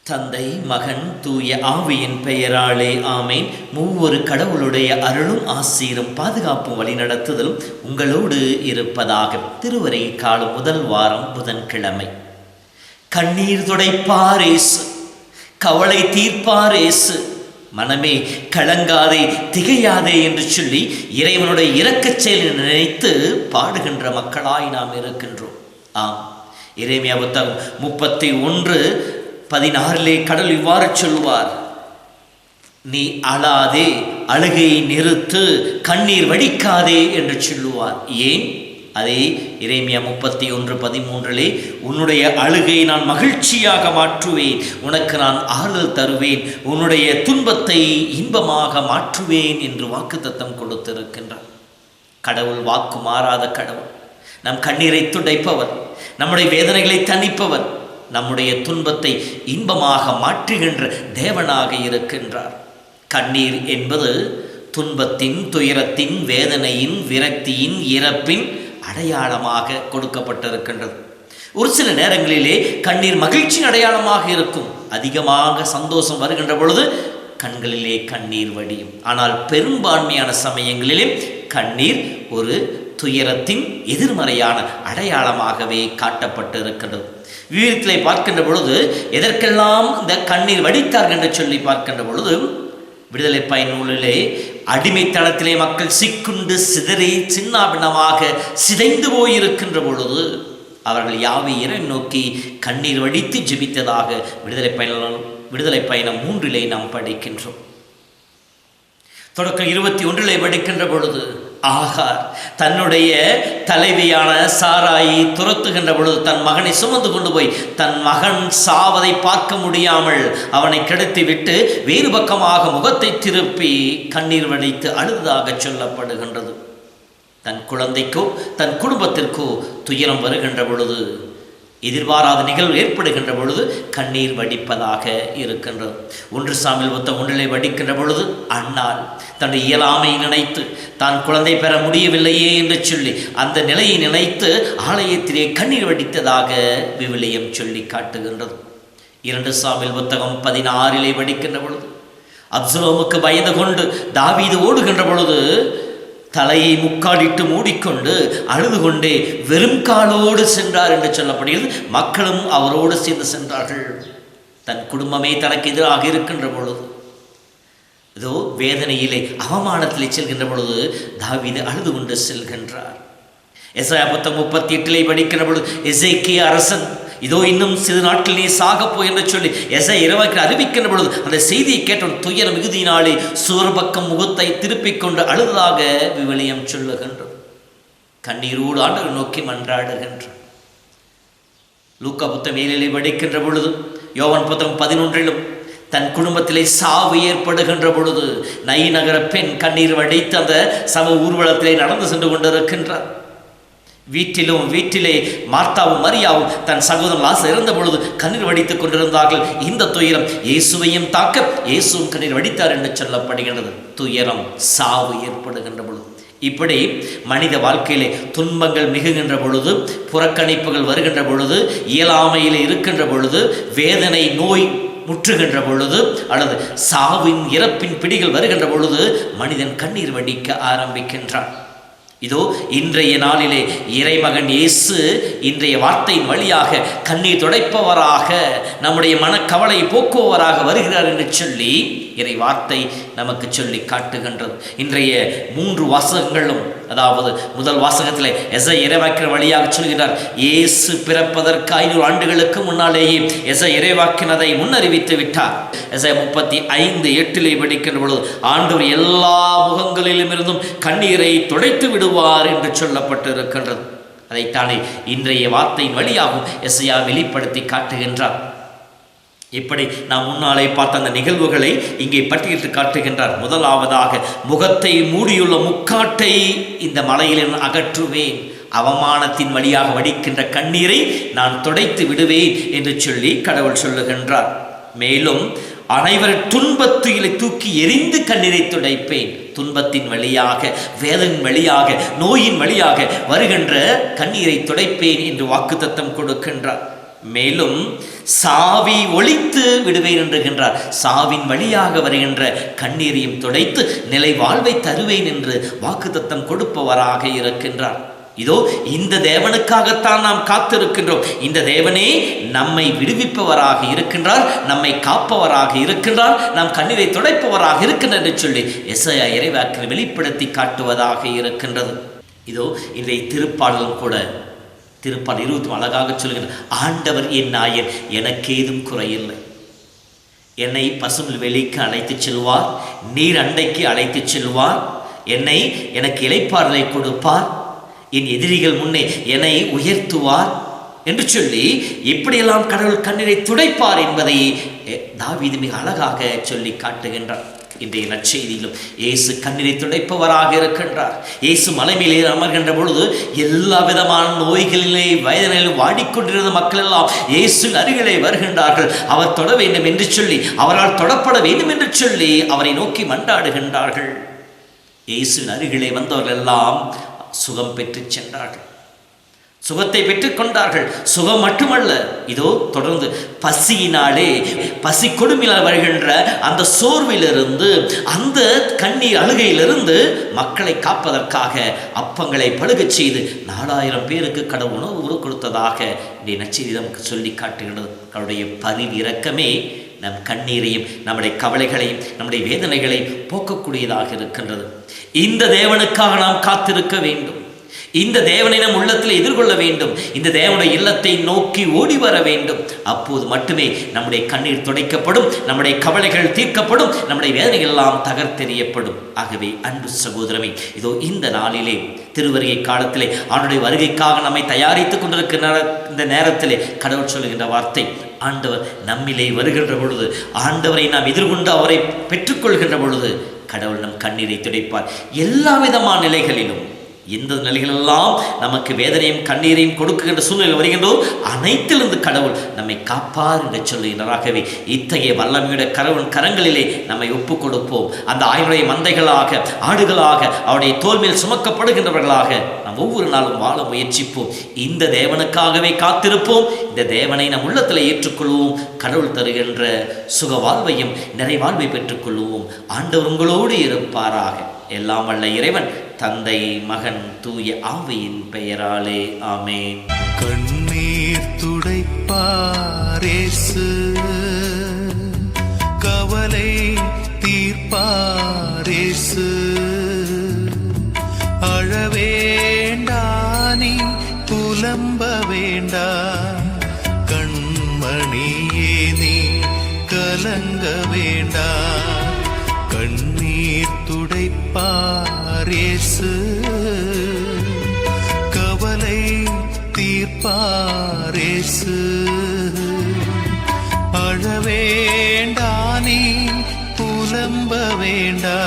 தந்தை, மகன், தூய ஆவியின் பெயராலே ஆமேன். மூவொரு கடவுளுடைய அருளும் ஆசீரும் பாதுகாப்பும் வழிநடத்துதலும் உங்களோடு இருப்பதாக. திருவரை காலம் முதல் வாரம் புதன்கிழமை. கண்ணீர் துடைப்பாரேசு, கவலை தீர்ப்பாரேசு, மனமே கலங்காதே திகையாதே என்று சொல்லி இறைவனுடைய இரக்கச் செயலை நினைத்து பாடுகின்ற மக்களாய் நாம் இருக்கின்றோம். ஆம், எரேமியா புத்தகம் 31:16 கடவுள் இவ்வாறு சொல்வார், நீ அழாதே, அழுகையை நிறுத்து, கண்ணீர் வடிக்காதே என்று சொல்லுவார். ஏன்? அதே எரேமியா 31:13 உன்னுடைய அழுகையை நான் மகிழ்ச்சியாக மாற்றுவேன், உனக்கு நான் ஆறுதல் தருவேன், உன்னுடைய துன்பத்தை இன்பமாக மாற்றுவேன் என்று வாக்குத்தத்தம் கொடுத்திருக்கின்றார். கடவுள் வாக்கு மாறாத கடவுள். நம் கண்ணீரை துடைப்பவர், நம்முடைய வேதனைகளை தணிப்பவர், நம்முடைய துன்பத்தை இன்பமாக மாற்றுகின்ற தேவனாக இருக்கின்றார். கண்ணீர் என்பது துன்பத்தின், துயரத்தின், வேதனையின், விரக்தியின், இறப்பின் அடையாளமாக கொடுக்கப்பட்டிருக்கின்றது. ஒரு சில நேரங்களிலே கண்ணீர் மகிழ்ச்சி அடையாளமாக இருக்கும். அதிகமாக சந்தோஷம் வருகின்ற பொழுது கண்களிலே கண்ணீர் வடியும். ஆனால் பெரும்பான்மையான சமயங்களிலே கண்ணீர் ஒரு துயரத்தின் எதிர்மறையான அடையாளமாகவே காட்டப்பட்டு இருக்கின்றது. விவரத்திலே பார்க்கின்ற பொழுது எதற்கெல்லாம் இந்த கண்ணீர் வடித்தார்கள் என்று சொல்லி பார்க்கின்ற பொழுது, விடுதலை பயனூலிலே அடிமைத்தனத்திலே மக்கள் சிக்குண்டு சிதறி சின்னாபின்னமாக சிதைந்து போயிருக்கின்ற பொழுது அவர்கள் யாவை இறை நோக்கி கண்ணீர் வடித்து ஜெபித்ததாக விடுதலை பயணம் 3 நாம் படிக்கின்றோம். தொடக்கம் 21 படிக்கின்ற பொழுது ஆகார் தன்னுடைய தலைவியான சாராயை துரத்துகின்ற பொழுது தன் மகனை சுமந்து கொண்டு போய் தன் மகன் சாவதை பார்க்க முடியாமல் அவனை கிடத்தி விட்டு வேறு பக்கமாக முகத்தை திருப்பி கண்ணீர் வடித்து அழுதாக சொல்லப்படுகின்றது. தன் குழந்தைக்கோ தன் குடும்பத்திற்கோ துயரம் வருகின்ற பொழுது, எதிர்பாராத நிகழ்வு ஏற்படுகின்ற பொழுது கண்ணீர் வடிப்பதாக இருக்கின்றது. 1 சாமுவேல் 1 வடிக்கின்ற பொழுது அன்னாள் தன்னுடைய இயலாமை நினைத்து தான் குழந்தை பெற முடியவில்லையே என்று சொல்லி அந்த நிலையை நினைத்து ஆலயத்திலே கண்ணீர் வடித்ததாக விவிலியம் சொல்லி காட்டுகின்றது. 2 சாமுவேல் 16 வடிக்கின்ற பொழுது அப்சலோமுக்கு பயந்து கொண்டு தாவீது ஓடுகின்ற பொழுது தலையை முக்காடிட்டு மூடிக்கொண்டு அழுது கொண்டே வெறும் காலோடு சென்றார் என்று சொல்லப்படுகிறது. மக்களும் அவரோடு சேர்ந்து சென்றார்கள். தன் குடும்பமே தனக்கு எதிராக இருக்கின்ற பொழுது, இதோ வேதனையிலே அவமானத்திலே செல்கின்ற பொழுது தாவீது அழுது கொண்டு செல்கின்றார். எசாயா 38 படிக்கின்ற பொழுது எசேக்கியா அரசன் இதோ இன்னும் சிறு நாட்கள் நீ சாகப்போ என்று சொல்லி எசையா இறைவாக்கினர் அறிவிக்கின்ற பொழுது அந்த செய்தியை கேட்ட துயர மிகுதியினாலே சுவர் பக்கம் முகத்தை திருப்பிக் கொண்டு அழுதாக விவிலியம் சொல்லுகின்றது. கண்ணீரோடு ஆண்டவர் நோக்கி மன்றாடுகின்றார். லூக்கா புத்தகம் 7 படிக்கின்ற பொழுது, யோவான் புத்தகம் 11 தன் குடும்பத்திலே சாவு ஏற்படுகின்ற பொழுது நை நகர பெண் கண்ணீர் வடித்து அந்த சம ஊர்வலத்திலே நடந்து சென்று கொண்டிருக்கின்றார். வீட்டிலே மார்த்தாவும் மரியாவும் தன் சகோதரன் லாசர் இருந்த பொழுது கண்ணீர் வடித்துக் கொண்டிருந்தார்கள். இந்த துயரம் இயேசுவையும் தாக்க இயேசுவும் கண்ணீர் வடித்தார் என்று சொல்லப்படுகின்றது. துயரம், சாவு ஏற்படுகின்ற பொழுது, இப்படி மனித வாழ்க்கையிலே துன்பங்கள் மிகுகின்ற பொழுது, புறக்கணிப்புகள் வருகின்ற பொழுது, இயலாமையிலே இருக்கின்ற பொழுது, வேதனை நோய் முற்றுகின்ற பொழுது அல்லது சாவின் இறப்பின் பிடிகள் வருகின்ற பொழுது மனிதன் கண்ணீர் வடிக்க ஆரம்பிக்கின்றான். இதோ இன்றைய நாளிலே இறைமகன் இயேசு இன்றைய வார்த்தையின் வழியாக கண்ணீர் துடைப்பவராக, நம்முடைய மனக்கவலை போக்குவராக வருகிறார் என்று சொல்லி இறை வார்த்தை நமக்கு சொல்லி காட்டுகின்றது. இன்றைய 3 வாசகங்களும், அதாவது முதல் வாசகத்தில் எசையா இறைவாக்கினர் வழியாக சொல்கிறார், இயேசு பிறப்பதற்கு 500 ஆண்டுகளுக்கு முன்னாலேயே எசையா இறைவாக்கினரை முன்னறிவித்து விட்டார். எசையா 35:8 படிக்கின்ற பொழுது ஆண்டவர் எல்லா முகங்களிலும் இருந்தும் கண்ணீரை துடைத்து விடுவார் என்று சொல்லப்பட்டு இருக்கின்றது. அதைத்தானே இன்றைய வார்த்தையின் வழியாகவும் எசையா வெளிப்படுத்தி காட்டுகின்றார். இப்படி நாம் முன்னாலே பார்த்த அந்த நிகழ்வுகளை இங்கே பட்டியலிட்டு காட்டுகின்றார். முதலாவதாக, முகத்தை மூடியுள்ள முக்காட்டை இந்த மலையில் அகற்றுவேன், அவமானத்தின் வழியாக வடிக்கின்ற கண்ணீரை நான் துடைத்து விடுவேன் என்று சொல்லி கடவுள் சொல்லுகின்றார். மேலும் அனைவர் துன்பத்திலே தூக்கி எரிந்து கண்ணீரை துடைப்பேன். துன்பத்தின் வழியாக, வேதனின் வழியாக, நோயின் வழியாக வருகின்ற கண்ணீரை துடைப்பேன் என்று வாக்குத்தத்தம் கொடுக்கின்றார். மேலும் சாவி ஒழித்து விடுவேன் என்றுகின்றார். சாவின் வழியாக வருகின்ற கண்ணீரையும் துடைத்து நிலை வாழ்வை தருவேன் என்று வாக்குத்தத்தம் கொடுப்பவராக இருக்கின்றார். இதோ இந்த தேவனுக்காகத்தான் நாம் காத்திருக்கின்றோம். இந்த தேவனே நம்மை விடுவிப்பவராக இருக்கின்றார், நம்மை காப்பவராக இருக்கின்றார், நாம் கண்ணீரை துடைப்பவராக இருக்கின்றார் என்று சொல்லி எசாயா இறைவாக்கில் வெளிப்படுத்தி காட்டுவதாக இருக்கின்றது. இதோ இன்றைய திருப்பாடலும் கூட திருப்பாடல் 20 அழகாக சொல்கின்ற, ஆண்டவர் என் நாயன், எனக்கு ஏதும் குறையில்லை. என்னை பசும்புல் வெளிக்கு அழைத்து செல்வார், நீர் அண்டைக்கு அழைத்து செல்வார், எனக்கு இளைப்பாறுதலை கொடுப்பார், என் எதிரிகள் முன்னே என்னை உயர்த்துவார் என்று சொல்லி இப்படியெல்லாம் கடவுள் கண்ணீரை துடைப்பார் என்பதை தாவீது மிக அழகாக சொல்லி காட்டுகின்றார். இன்றைய நற்செய்தியிலும் இயேசு கண்ணீரை துடைப்பவராக இருக்கின்றார். இயேசு மலை மேலே அமர்கின்ற பொழுது எல்லா விதமான நோய்களிலே வேதனையிலும் வாடிக்கொண்டிருந்த மக்கள் எல்லாம் இயேசு அருகிலே வருகின்றார்கள். அவர் தொட வேண்டும் என்று சொல்லி, அவரால் தொடப்பட வேண்டும் என்று சொல்லி அவரை நோக்கி மன்றாடுகின்றார்கள். இயேசுவின் அருகிலே வந்தவர்கள் எல்லாம் சுகம் பெற்று சென்றார்கள், சுகத்தை பெற்றுக் கொண்டார்கள். சுகம் மட்டுமல்ல, இதோ தொடர்ந்து பசியினாலே, பசி கொடுமையினால் வருகின்ற அந்த சோர்விலிருந்து, அந்த கண்ணீர் அழுகையிலிருந்து மக்களை காப்பதற்காக அப்பங்களை பழுகச் செய்து 4000 பேருக்கு கடவுள் உணவு கொடுத்ததாக இந்த நற்செய்தி நமக்கு சொல்லி காட்டுகிறது. அவருடைய பரிவிரக்கமே நம் கண்ணீரையும் நம்முடைய கவலைகளையும் நம்முடைய வேதனைகளை போக்கக்கூடியதாக இருக்கின்றது. இந்த தேவனுக்காக நாம் காத்திருக்க வேண்டும். இந்த தேவனை நம் உள்ளத்தில் எதிர்கொள்ள வேண்டும். இந்த தேவனுடைய இல்லத்தை நோக்கி ஓடி வர வேண்டும். அப்போது மட்டுமே நம்முடைய கண்ணீர் துடைக்கப்படும், நம்முடைய கவலைகள் தீர்க்கப்படும், நம்முடைய வேதனைகள் எல்லாம் தகர்த்தெறியப்படும். ஆகவே அன்பு சகோதரமே, இதோ இந்த நாளிலே திருவருகை காலத்திலே ஆண்டுடைய வருகைக்காக நம்மை தயாரித்துக் கொண்டிருக்கிற இந்த நேரத்திலே கடவுள் சொல்லுகின்ற வார்த்தை, ஆண்டவர் நம்மிலே வருகின்ற பொழுது, ஆண்டவரை நாம் எதிர்கொண்டு அவரை பெற்றுக்கொள்கின்ற பொழுது கடவுள் நம் கண்ணீரை துடைப்பார். எல்லா விதமான நிலைகளிலும், எந்த நிலைகளெல்லாம் நமக்கு வேதனையும் கண்ணீரையும் கொடுக்கின்ற சூழ்நிலை வருகின்றோ அனைத்திலிருந்து கடவுள் நம்மை காப்பார் என்று சொல்லுகிறாராகவே இத்தகைய வல்லமையுடைய கரங்களிலே நம்மை ஒப்புக் கொடுப்போம். அந்த ஆயுடைய மந்தைகளாக, ஆடுகளாக, அவருடைய தோல் மேல் சுமக்கப்படுகின்றவர்களாக நாம் ஒவ்வொரு நாளும் வாழ முயற்சிப்போம். இந்த தேவனுக்காகவே காத்திருப்போம். இந்த தேவனை நம் உள்ளத்தில் ஏற்றுக்கொள்வோம். கடவுள் தருகின்ற சுக வாழ்வையும் நிறைவாழ்வை பெற்றுக்கொள்வோம். ஆண்டவர் உங்களோடு இருப்பாராக. எல்லாம் வல்ல இறைவன், தந்தை, மகன், தூய ஆவியின் பெயராலே ஆமென். கண்ணீர் துடைப்பாரேசு, கவலை தீர்ப்பாரேசு, அழவேண்டா நீ புலம்ப வேண்டா, கண்மணியே நீ கலங்க வேண்டா, கண்ணீர் துடைப்பாரேசு, கவலை தீர்ப்பாரேசு, அழவேண்டா நீ புலம்ப வேண்டா.